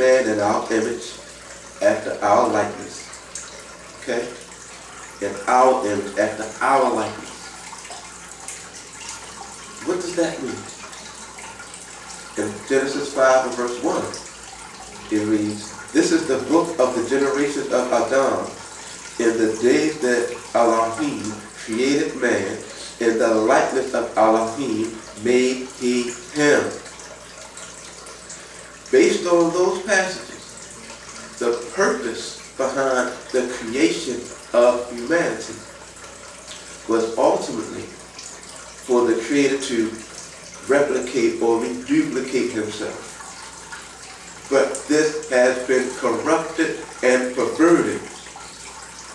man in our image, after our likeness. Okay? In our image, after our likeness. What does that mean? In Genesis 5 and verse 1, it reads, "This is the book of the generations of Adam. In the days that Elohim created man, in the likeness of Elohim made he him." Based on those passages, the purpose behind the creation of humanity was ultimately for the Creator to replicate or reduplicate himself. But this has been corrupted and perverted.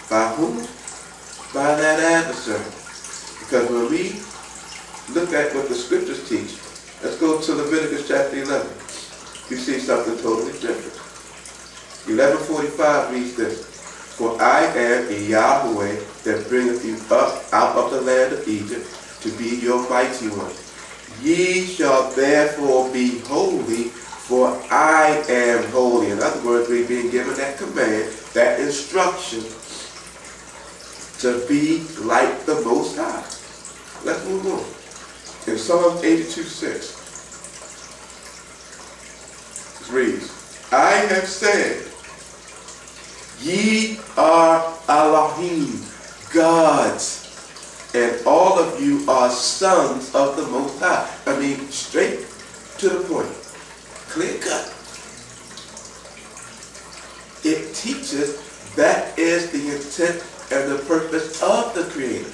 By whom? By that adversary. Because when we look at what the scriptures teach, let's go to Leviticus chapter 11. You see something totally different. 11:45 reads this, "For I am a Yahweh that bringeth you up out of the land of Egypt to be your mighty one. Ye shall therefore be holy, for I am holy." In other words, we're being given that command, that instruction, to be like the Most High. Let's move on. In Psalm 82:6, it reads, "I have said, ye are Elohim, gods, and all of you are sons of the Most High." I mean, straight to the point. Clear cut. It teaches that is the intent and the purpose of the Creator.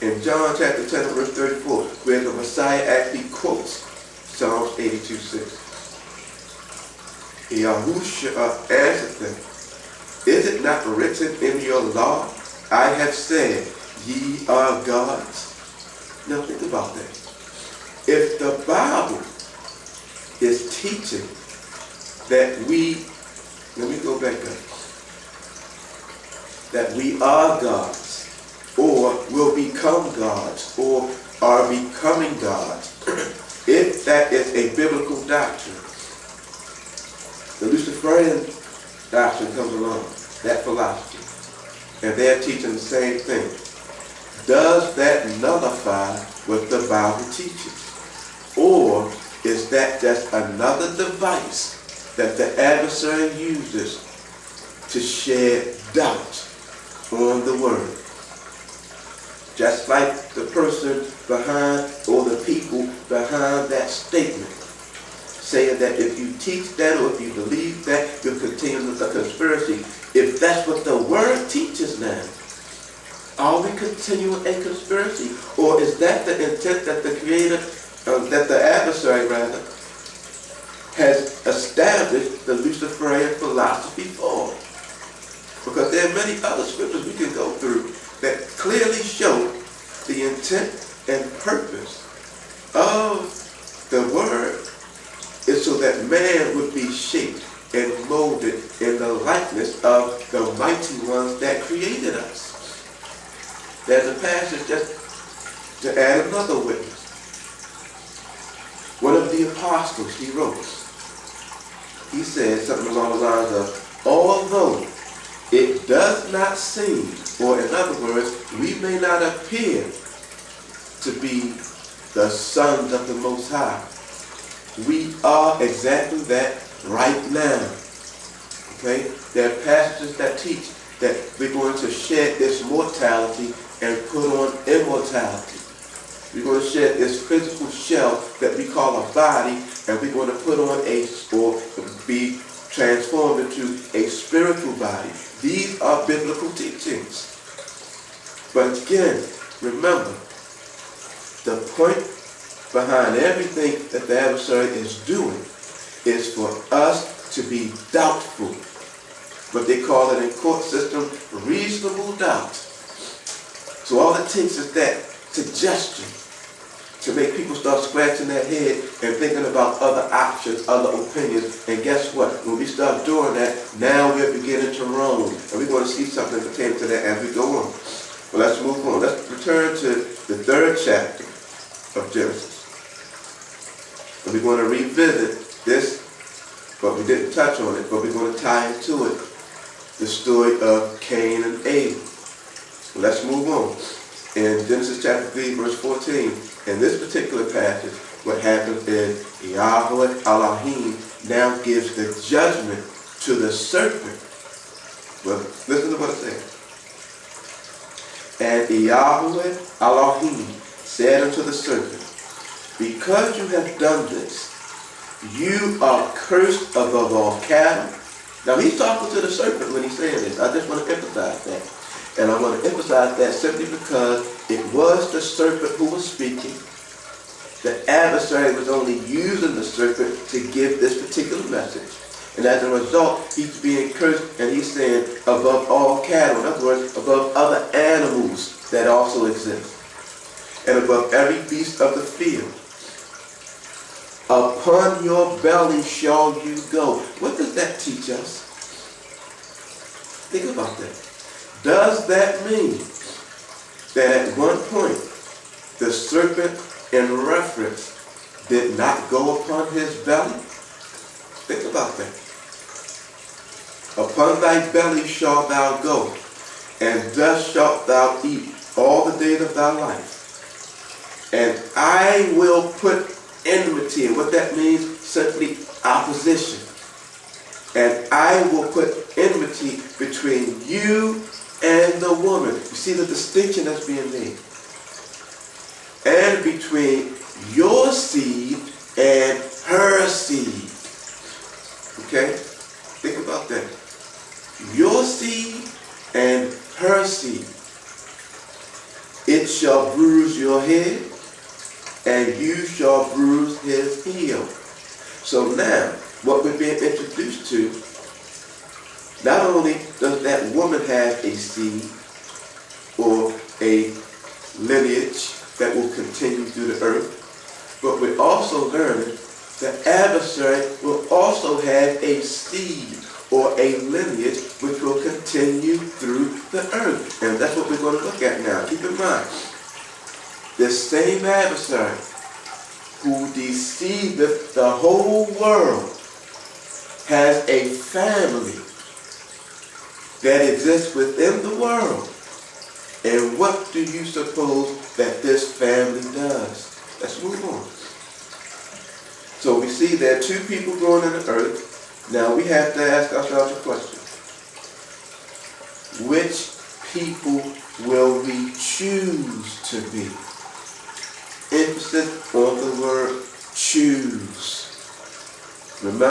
In John chapter 10 verse 34, where the Messiah actually quotes Psalms 82:6. Yahushua answered them, "Is it not written in your law, I have said, ye are gods?" Now think about that. If the Bible is teaching that let me go back up, that we are gods, or will become gods, or are becoming gods, if that is a biblical doctrine, the Luciferian doctrine comes along, that philosophy, and they're teaching the same thing. Does that nullify what the Bible teaches? Or is that just another device that the adversary uses to shed doubt on the word? Just like the person behind, or the people behind that statement, saying that if you teach that or if you believe that, you're continuing with the conspiracy. If that's what the word teaches now, are we continuing a conspiracy? Or is that the intent that the Creator, that the adversary rather, has established the Luciferian philosophy for? Because there are many other scriptures we can go through that clearly show the intent and purpose of the word is so that man would be shaped and molded in the likeness of the mighty ones that created us. There's a passage just to add another witness. One of the apostles, he wrote, he said something along the lines of, "Although it does not seem," or in other words, we may not appear to be the sons of the Most High, we are exactly that right now. Okay? There are passages that teach that we're going to shed this mortality and put on immortality. We're going to shed this physical shell that we call a body, and we're going to put on or be transformed into a spiritual body. These are biblical teachings. But again, remember, the point behind everything that the adversary is doing is for us to be doubtful. What they call it in court system, reasonable doubt. So all it takes is that suggestion to make people start scratching their head and thinking about other options, other opinions. And guess what? When we start doing that, now we're beginning to roam. And we're going to see something pertaining to that as we go on. Well, let's move on. Let's return to the 3rd chapter of Genesis. And we're going to revisit this but we didn't touch on it, but we're going to tie into it the story of Cain and Abel. So let's move on. In Genesis chapter 3, verse 14, in this particular passage, what happens is Yahweh Elohim now gives the judgment to the serpent. Well, listen to what it says. And Yahweh Elohim said unto the serpent, because you have done this, you are cursed above all cattle. Now he's talking to the serpent when he's saying this. I just want to emphasize that. And I want to emphasize that simply because it was the serpent who was speaking. The adversary was only using the serpent to give this particular message. And as a result, he's being cursed, and he's saying above all cattle. In other words, above other animals that also exist. And above every beast of the field. Upon your belly shall you go. What does that teach us? Think about that. Does that mean that at one point the serpent in reference did not go upon his belly? Think about that. Upon thy belly shalt thou go, and thus shalt thou eat all the days of thy life. And I will put enmity, and what that means, simply opposition. And I will put enmity between you and the woman. You see the distinction that's being made. And between your seed and her seed. Okay? Think about that. Your seed and her seed. It shall bruise your head, and you shall bruise his heel. So now, what we're being introduced to, not only does that woman have a seed or a lineage that will continue through the earth, but we're also learning the adversary will also have a seed or a lineage which will continue through the earth. And that's what we're going to look at now. Keep in mind, this same adversary who deceiveth the whole world has a family that exists within the world. And what do you suppose that this family does? Let's move on. So we see there are two people growing in the earth. Now we have to ask ourselves a question. Which people will we choose to be? Emphasis on the word choose. Remember,